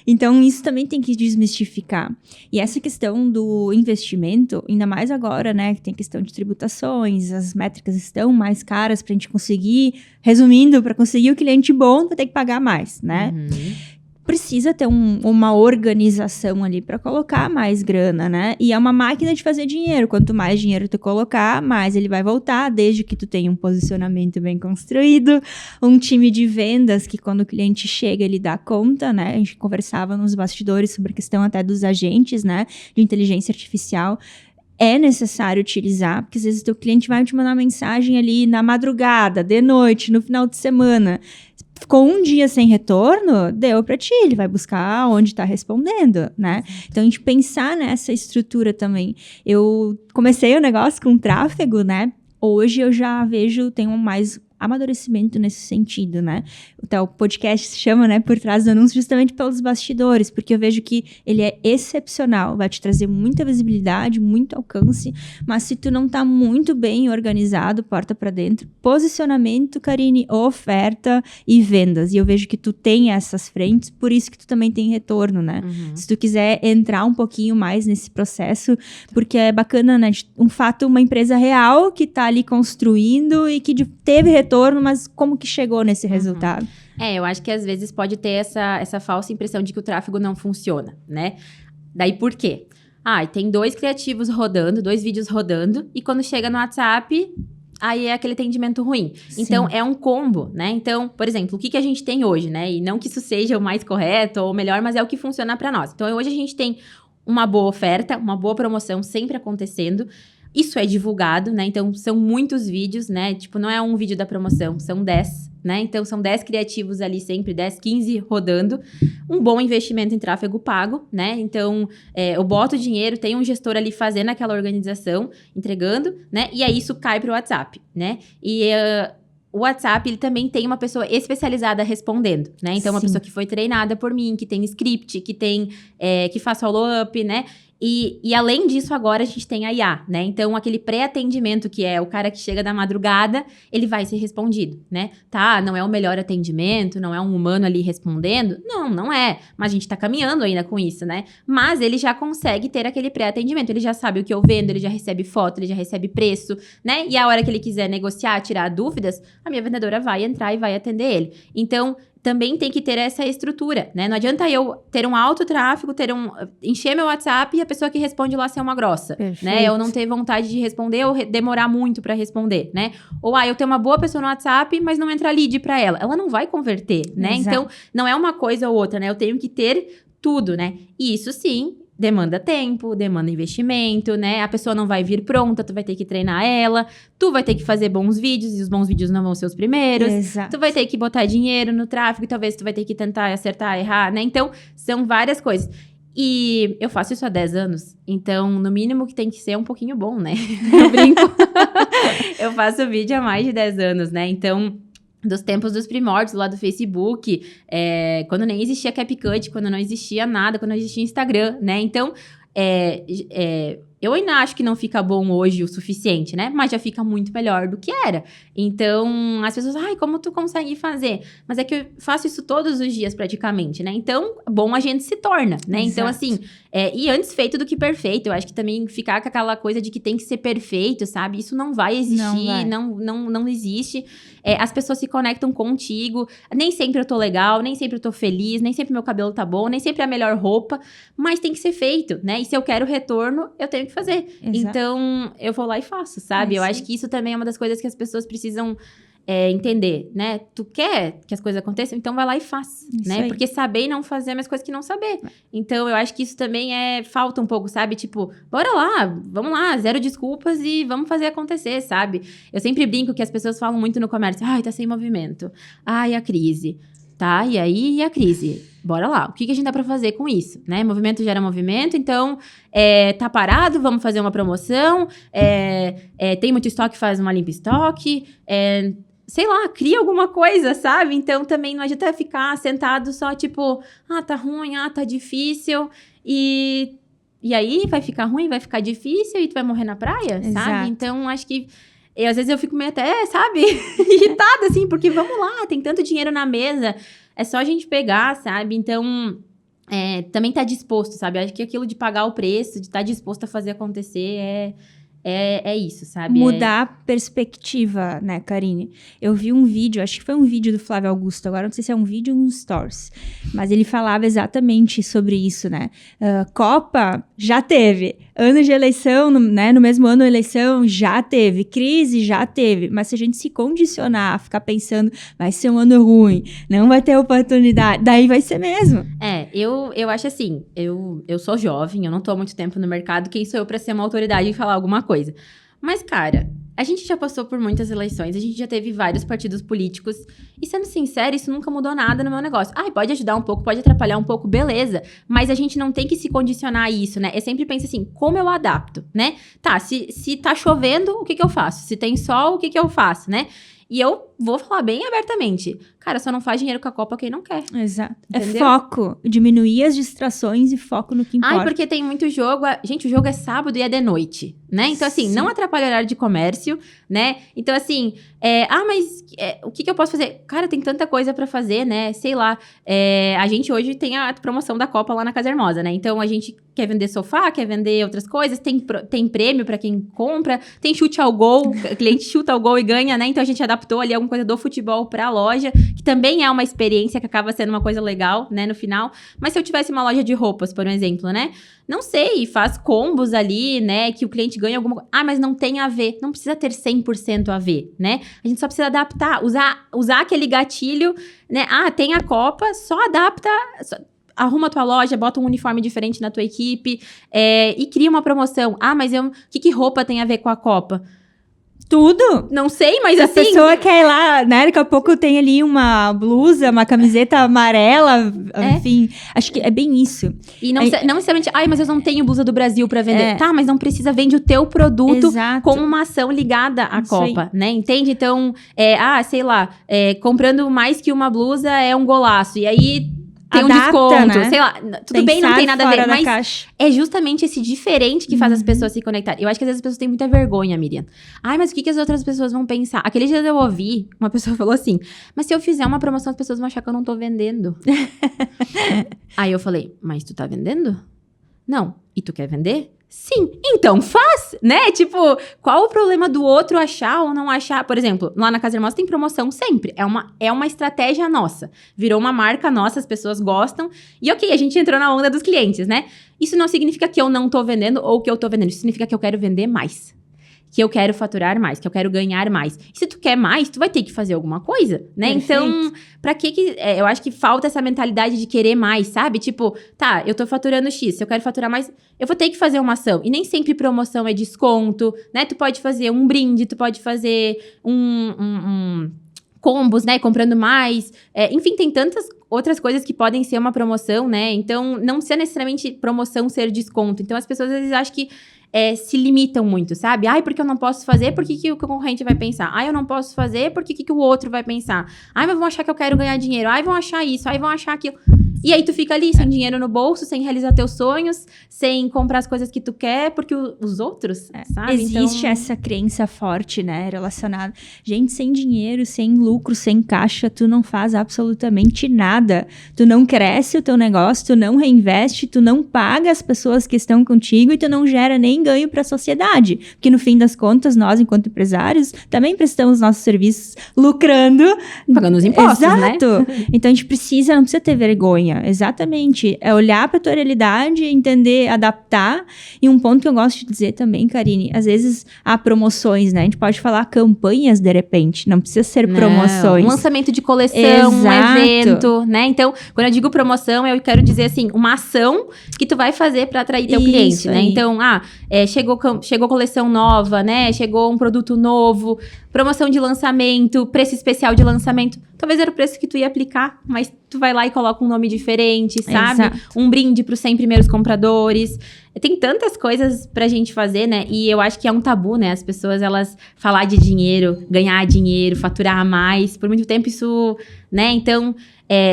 Então, isso também tem que desmistificar. E essa questão do investimento, ainda mais agora, né, que tem questão de tributações, as métricas estão mais caras pra gente conseguir, resumindo, para conseguir o cliente bom, vai ter que pagar mais, né? Precisa ter uma organização ali para colocar mais grana, né? E é uma máquina de fazer dinheiro. Quanto mais dinheiro tu colocar, mais ele vai voltar, desde que tu tenha um posicionamento bem construído, um time de vendas que quando o cliente chega, ele dá conta, né? A gente conversava nos bastidores sobre a questão até dos agentes, né? De inteligência artificial. É necessário utilizar, porque às vezes o teu cliente vai te mandar uma mensagem ali na madrugada, de noite, no final de semana. Ficou um dia sem retorno, deu pra ti, ele vai buscar onde tá respondendo, né? Então, a gente pensar nessa estrutura também. Eu comecei o negócio com tráfego, né? Hoje eu já vejo, tenho mais amadurecimento nesse sentido, né? Então, o podcast se chama, né, Por Trás do Anúncio, justamente pelos bastidores, porque eu vejo que ele é excepcional, vai te trazer muita visibilidade, muito alcance, mas se tu não tá muito bem organizado, porta pra dentro, posicionamento, Karine, oferta e vendas, e eu vejo que tu tem essas frentes, por isso que tu também tem retorno, né? Se tu quiser entrar um pouquinho mais nesse processo, porque é bacana, né, um fato, uma empresa real que tá ali construindo e que teve retorno, mas como que chegou nesse resultado? Eu acho que às vezes pode ter essa falsa impressão de que o tráfego não funciona, né? Daí por quê? Tem 2 criativos rodando, 2 vídeos rodando, e quando chega no WhatsApp, aí é aquele atendimento ruim. Sim. Então, é um combo, né? Então, por exemplo, o que a gente tem hoje, né? E não que isso seja o mais correto ou o melhor, mas é o que funciona para nós. Então, hoje a gente tem uma boa oferta, uma boa promoção sempre acontecendo. Isso é divulgado, né? Então, são muitos vídeos, né? Tipo, não é um vídeo da promoção, são 10, né? Então, são 10 criativos ali sempre, 10, 15 rodando. Um bom investimento em tráfego pago, né? Então, eu boto dinheiro, tem um gestor ali fazendo aquela organização, entregando, né? E aí, isso cai para o WhatsApp, né? E o WhatsApp, ele também tem uma pessoa especializada respondendo, né? Então, uma pessoa que foi treinada por mim, que tem script, que faz follow-up, né? E além disso, agora a gente tem a IA, né? Então, aquele pré-atendimento, que é o cara que chega da madrugada, ele vai ser respondido, né? Tá, não é o melhor atendimento, não é um humano ali respondendo. Não é. Mas a gente tá caminhando ainda com isso, né? Mas ele já consegue ter aquele pré-atendimento. Ele já sabe o que eu vendo, ele já recebe foto, ele já recebe preço, né? E a hora que ele quiser negociar, tirar dúvidas, a minha vendedora vai entrar e vai atender ele. Então, também tem que ter essa estrutura, né? Não adianta eu ter um alto tráfego, encher meu WhatsApp e a pessoa que responde lá ser uma grossa, né? Eu não ter vontade de responder ou demorar muito pra responder, né? Ou eu ter uma boa pessoa no WhatsApp, mas não entra lead pra ela. Ela não vai converter, né? Exato. Então, não é uma coisa ou outra, né? Eu tenho que ter tudo, né? E isso sim demanda tempo, demanda investimento, né? A pessoa não vai vir pronta, tu vai ter que treinar ela, tu vai ter que fazer bons vídeos, e os bons vídeos não vão ser os primeiros. Exato. Tu vai ter que botar dinheiro no tráfego, e talvez tu vai ter que tentar acertar, errar, né? Então, são várias coisas. E eu faço isso há 10 anos, então, no mínimo que tem que ser um pouquinho bom, né? Eu brinco. Eu faço vídeo há mais de 10 anos, né? Então, dos tempos dos primórdios lá do Facebook, quando nem existia CapCut, quando não existia nada, quando não existia Instagram, né? Então, eu ainda acho que não fica bom hoje o suficiente, né? Mas já fica muito melhor do que era. Então, as pessoas, ai, como tu consegue fazer? Mas é que eu faço isso todos os dias, praticamente, né? Então, bom a gente se torna, né? Exato. Então, assim, e antes feito do que perfeito. Eu acho que também ficar com aquela coisa de que tem que ser perfeito, sabe? Isso não vai existir, não existe. As pessoas se conectam contigo. Nem sempre eu tô legal, nem sempre eu tô feliz, nem sempre meu cabelo tá bom, nem sempre é a melhor roupa, mas tem que ser feito, né? E se eu quero retorno, eu tenho que fazer. Exato. Então, eu vou lá e faço, sabe? Eu acho que isso também é uma das coisas que as pessoas precisam entender, né? Tu quer que as coisas aconteçam? Então, vai lá e faz, Isso né? aí. Porque saber e não fazer é a mesma coisa que não saber. Então, eu acho que isso também falta um pouco, sabe? Tipo, bora lá, vamos lá, zero desculpas e vamos fazer acontecer, sabe? Eu sempre brinco que as pessoas falam muito no comércio, ai, tá sem movimento, ai, a crise, tá? E aí, a crise? Bora lá, o que a gente dá pra fazer com isso, né? Movimento gera movimento, então, tá parado, vamos fazer uma promoção, tem muito estoque, faz uma limpa estoque, sei lá, cria alguma coisa, sabe? Então, também não adianta ficar sentado só, tipo, tá ruim, tá difícil, e aí vai ficar ruim, vai ficar difícil e tu vai morrer na praia, Exato. sabe? Então, acho que às vezes eu fico meio até, sabe, irritada, assim, porque vamos lá, tem tanto dinheiro na mesa, é só a gente pegar, sabe? Então, também tá disposto, sabe? Acho que aquilo de pagar o preço, de estar disposto a fazer acontecer é isso, sabe? Mudar a perspectiva, né, Karine? Eu vi um vídeo, acho que foi um vídeo do Flávio Augusto, agora não sei se é um vídeo ou um stories, mas ele falava exatamente sobre isso, né? Copa já teve, ano de eleição, né, no mesmo ano da eleição já teve, crise já teve, mas se a gente se condicionar a ficar pensando, vai ser um ano ruim, não vai ter oportunidade, daí vai ser mesmo. Eu acho assim, eu sou jovem, eu não tô há muito tempo no mercado, quem sou eu pra ser uma autoridade e falar alguma coisa? Mas, cara, a gente já passou por muitas eleições, a gente já teve vários partidos políticos, e sendo sincera, isso nunca mudou nada no meu negócio. Pode ajudar um pouco, pode atrapalhar um pouco, beleza, mas a gente não tem que se condicionar a isso, né? Eu sempre penso assim, como eu adapto, né? Tá, se tá chovendo, o que eu faço? Se tem sol, o que eu faço, né? E eu vou falar bem abertamente. Cara, só não faz dinheiro com a Copa quem não quer. Exato. Entendeu? É foco. Diminuir as distrações e foco no que importa. Porque tem muito jogo. Gente, o jogo é sábado e é de noite, né? Então, assim, Sim. não atrapalha o horário de comércio, né? Então, assim, mas o que eu posso fazer? Cara, tem tanta coisa pra fazer, né? Sei lá. A gente hoje tem a promoção da Copa lá na Casa Hermosa, né? Então, a gente quer vender sofá, quer vender outras coisas, tem prêmio pra quem compra, tem chute ao gol, o cliente chuta ao gol e ganha, né? Então, a gente adaptou ali alguma coisa do futebol pra loja, que também é uma experiência que acaba sendo uma coisa legal, né, no final. Mas se eu tivesse uma loja de roupas, por exemplo, né? Não sei, faz combos ali, né, que o cliente ganha alguma coisa. Mas não tem a ver. Não precisa ter 100% a ver, né? A gente só precisa adaptar, usar aquele gatilho, né? Tem a Copa, só adapta... Arruma a tua loja, bota um uniforme diferente na tua equipe e cria uma promoção. Mas que roupa tem a ver com a Copa? Tudo. Não sei, mas Se assim... a pessoa quer ir lá, né? Daqui a pouco tem ali uma blusa, uma camiseta amarela, enfim. Acho que é bem isso. E não necessariamente... mas eu não tenho blusa do Brasil pra vender. Tá, mas não precisa, vende o teu produto. Exato. Com uma ação ligada à Isso Copa, né? Entende? Então, sei lá, comprando mais que uma blusa é um golaço. E aí... Tem um desconto, né? Sei lá. Tudo bem, não tem nada a ver, mas caixa. É justamente esse diferente que faz as pessoas se conectarem. Eu acho que às vezes as pessoas têm muita vergonha, Miriam. Mas o que as outras pessoas vão pensar? Aquele dia eu ouvi, uma pessoa falou assim, mas se eu fizer uma promoção, as pessoas vão achar que eu não tô vendendo. Aí eu falei, mas tu tá vendendo? Não. E tu quer vender? Sim, então faz, né? Tipo, qual o problema do outro achar ou não achar? Por exemplo, lá na Casa Hermosa tem promoção sempre. É uma estratégia nossa. Virou uma marca nossa, as pessoas gostam. E ok, a gente entrou na onda dos clientes, né? Isso não significa que eu não tô vendendo ou que eu tô vendendo. Isso significa que eu quero vender mais. que eu quero faturar mais, que eu quero ganhar mais. E se tu quer mais, tu vai ter que fazer alguma coisa, né? Perfeito. Então, pra que eu acho que falta essa mentalidade de querer mais, sabe? Tipo, tá, eu tô faturando X, se eu quero faturar mais, eu vou ter que fazer uma ação. E nem sempre promoção é desconto, né? Tu pode fazer um brinde, tu pode fazer combos, né? Comprando mais. Enfim, tem tantas outras coisas que podem ser uma promoção, né? Então, não precisa necessariamente promoção ser desconto. Então, as pessoas às vezes acham que se limitam muito, sabe? Ai, porque eu não posso fazer, por que o concorrente vai pensar? Ai, eu não posso fazer, por que o outro vai pensar? Ai, mas vão achar que eu quero ganhar dinheiro. Ai, vão achar isso, ai, vão achar aquilo. E aí, tu fica ali, sem dinheiro no bolso, sem realizar teus sonhos, sem comprar as coisas que tu quer, porque os outros, sabe? Existe então... essa crença forte, né, relacionada. Gente, sem dinheiro, sem lucro, sem caixa, tu não faz absolutamente nada. Tu não cresce o teu negócio, tu não reinveste, tu não paga as pessoas que estão contigo e tu não gera nem ganho para a sociedade. Porque no fim das contas, nós, enquanto empresários, também prestamos nossos serviços lucrando. Pagando os impostos, né? Exato. Então a gente não precisa ter vergonha. Exatamente. É olhar para tua realidade, entender, adaptar. E um ponto que eu gosto de dizer também, Karine, às vezes há promoções, né? A gente pode falar campanhas de repente, não precisa ser promoções. Um lançamento de coleção, Exato. Um evento, né? Então, quando eu digo promoção, eu quero dizer assim, uma ação que tu vai fazer para atrair teu cliente, né? Então, chegou coleção nova, né? Chegou um produto novo, promoção de lançamento, preço especial de lançamento. Talvez era o preço que tu ia aplicar, mas tu vai lá e coloca um nome diferente, sabe? Exato. Um brinde pros 100 primeiros compradores. Tem tantas coisas pra gente fazer, né? E eu acho que é um tabu, né? As pessoas, elas falar de dinheiro, ganhar dinheiro, faturar mais. Por muito tempo isso, né? Então,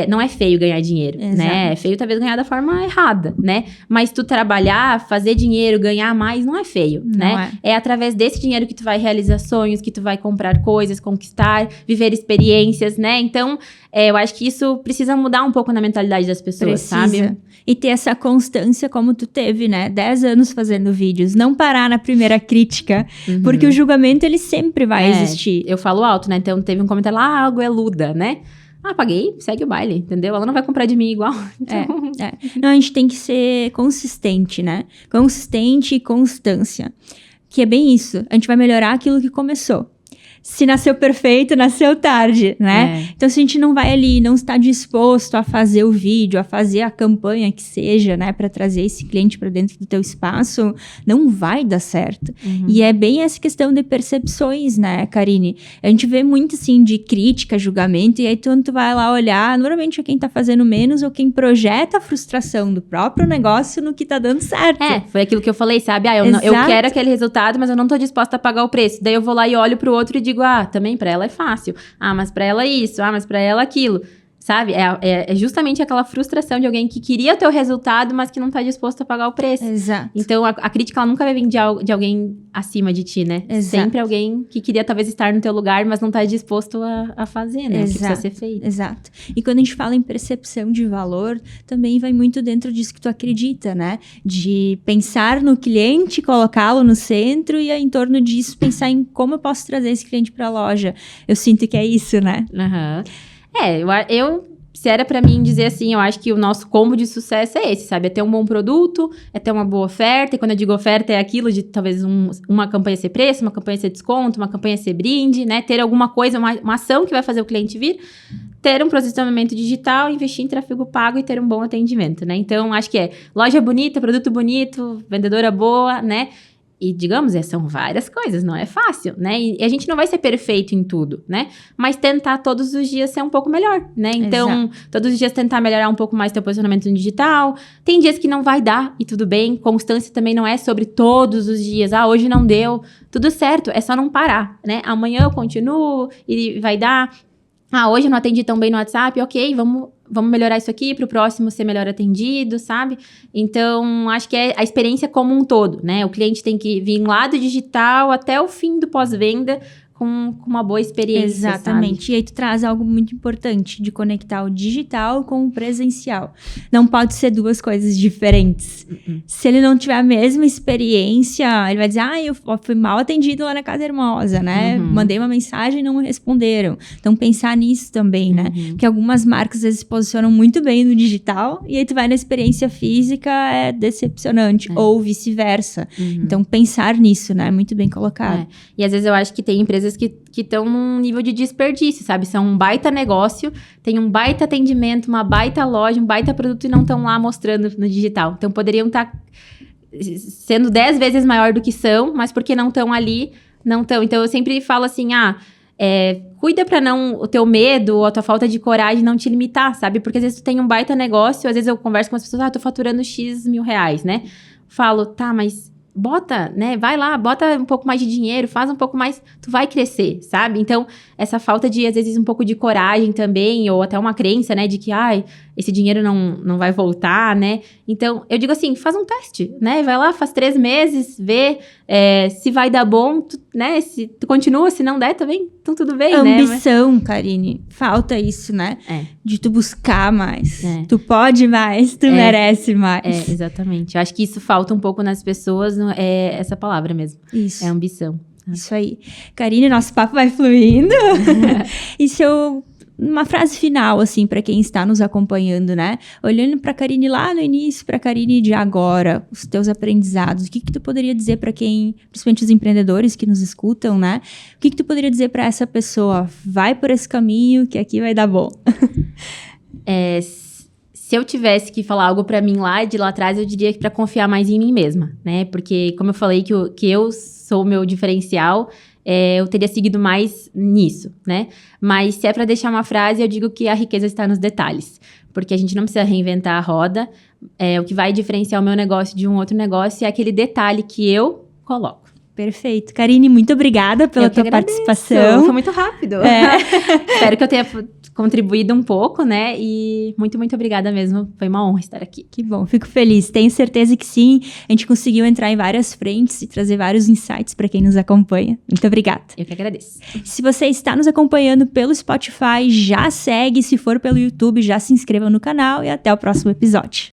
não é feio ganhar dinheiro, né? É feio talvez ganhar da forma errada, né? Mas tu trabalhar, fazer dinheiro, ganhar mais, não é feio, né? É através desse dinheiro que tu vai realizar sonhos, que tu vai comprar coisas, conquistar, viver experiências, né? Então, eu acho que isso precisa mudar um pouco na mentalidade das pessoas, sabe? E ter essa constância como tu teve, né? 10 anos fazendo vídeos. Não parar na primeira crítica, porque o julgamento, ele sempre vai existir. Eu falo alto, né? Então, teve um comentário lá, algo é Luda, né? Paguei, segue o baile, entendeu? Ela não vai comprar de mim igual. Então... Não, a gente tem que ser consistente, né? Consistente e constância. Que é bem isso. A gente vai melhorar aquilo que começou. Se nasceu perfeito, nasceu tarde, né? Então, se a gente não vai ali, não está disposto a fazer o vídeo, a fazer a campanha que seja, né? Para trazer esse cliente para dentro do teu espaço, não vai dar certo. E é bem essa questão de percepções, né, Karine? A gente vê muito, assim, de crítica, julgamento, e aí quando tu vai lá olhar, normalmente é quem tá fazendo menos ou quem projeta a frustração do próprio negócio no que tá dando certo. Foi aquilo que eu falei, sabe? Eu quero aquele resultado, mas eu não tô disposta a pagar o preço. Daí eu vou lá e olho pro outro e digo, também pra ela é fácil. Mas pra ela isso. Mas pra ela aquilo. Sabe? É justamente aquela frustração de alguém que queria o teu resultado, mas que não tá disposto a pagar o preço. Exato. Então, a crítica, ela nunca vai vir de alguém acima de ti, né? Exato. Sempre alguém que queria talvez estar no teu lugar, mas não tá disposto a fazer, né? O que precisa ser feito. Exato. E quando a gente fala em percepção de valor, também vai muito dentro disso que tu acredita, né? De pensar no cliente, colocá-lo no centro e em torno disso pensar em como eu posso trazer esse cliente pra loja. Eu sinto que é isso, né? Se era pra mim dizer assim, eu acho que o nosso combo de sucesso é esse, sabe? É ter um bom produto, é ter uma boa oferta, e quando eu digo oferta é aquilo de talvez uma campanha ser preço, uma campanha ser desconto, uma campanha ser brinde, né? Ter alguma coisa, uma ação que vai fazer o cliente vir, ter um posicionamento digital, investir em tráfego pago e ter um bom atendimento, né? Então, acho que é loja bonita, produto bonito, vendedora boa, né? E, digamos, são várias coisas, não é fácil, né? E a gente não vai ser perfeito em tudo, né? Mas tentar todos os dias ser um pouco melhor, né? Então, todos os dias tentar melhorar um pouco mais teu posicionamento no digital. Tem dias que não vai dar e tudo bem. Constância também não é sobre todos os dias. Hoje não deu. Tudo certo, é só não parar, né? Amanhã eu continuo e vai dar. Hoje eu não atendi tão bem no WhatsApp. Ok, vamos melhorar isso aqui para o próximo ser melhor atendido, sabe? Então, acho que é a experiência como um todo, né? O cliente tem que vir lá do digital até o fim do pós-venda com uma boa experiência. Exatamente. Sabe? E aí tu traz algo muito importante de conectar o digital com o presencial. Não pode ser duas coisas diferentes. Se ele não tiver a mesma experiência, ele vai dizer, eu fui mal atendido lá na Casa Hermosa, né? Mandei uma mensagem e não me responderam. Então, pensar nisso também, né? Porque algumas marcas, às vezes, se posicionam muito bem no digital e aí tu vai na experiência física, é decepcionante. Ou vice-versa. Então, pensar nisso, né? Muito bem colocado. E às vezes eu acho que tem empresas que estão num nível de desperdício, sabe? São um baita negócio, tem um baita atendimento, uma baita loja, um baita produto e não estão lá mostrando no digital. Então, poderiam estar sendo 10 vezes maior do que são, mas porque não estão ali, não estão. Então, eu sempre falo assim, cuida pra não o teu medo ou a tua falta de coragem não te limitar, sabe? Porque às vezes tu tem um baita negócio, às vezes eu converso com as pessoas, tô faturando X mil reais, né? Falo, tá, mas bota, né? Vai lá, bota um pouco mais de dinheiro, faz um pouco mais, tu vai crescer, sabe? Então, essa falta de, às vezes, um pouco de coragem também, ou até uma crença, né? De que, esse dinheiro não vai voltar, né? Então, eu digo assim, faz um teste, né? Vai lá, faz 3 meses, vê se vai dar bom, né? Se tu continua, se não der também, então tudo bem, Ambição, né? Karine, falta isso, né? De tu buscar mais. Tu pode mais, tu merece mais. Exatamente. Eu acho que isso falta um pouco nas pessoas, é essa palavra mesmo. Isso. É ambição. Isso aí. Karine, nosso papo vai fluindo. E se eu... Uma frase final, assim, para quem está nos acompanhando, né? Olhando para a Karine lá no início, para a Karine de agora, os teus aprendizados, o que tu poderia dizer para quem, principalmente os empreendedores que nos escutam, né? O que tu poderia dizer para essa pessoa? Vai por esse caminho que aqui vai dar bom. Se eu tivesse que falar algo para mim de lá atrás, eu diria que para confiar mais em mim mesma, né? Porque, como eu falei que eu sou o meu diferencial, eu teria seguido mais nisso, né? Mas se é para deixar uma frase, eu digo que a riqueza está nos detalhes. Porque a gente não precisa reinventar a roda. O que vai diferenciar o meu negócio de um outro negócio é aquele detalhe que eu coloco. Perfeito. Karine, muito obrigada pela tua participação. Foi muito rápido. Espero que eu tenha contribuído um pouco, né? E muito, muito obrigada mesmo. Foi uma honra estar aqui. Que bom, fico feliz. Tenho certeza que sim. A gente conseguiu entrar em várias frentes e trazer vários insights para quem nos acompanha. Muito obrigada. Eu que agradeço. Se você está nos acompanhando pelo Spotify, já segue. Se for pelo YouTube, já se inscreva no canal e até o próximo episódio.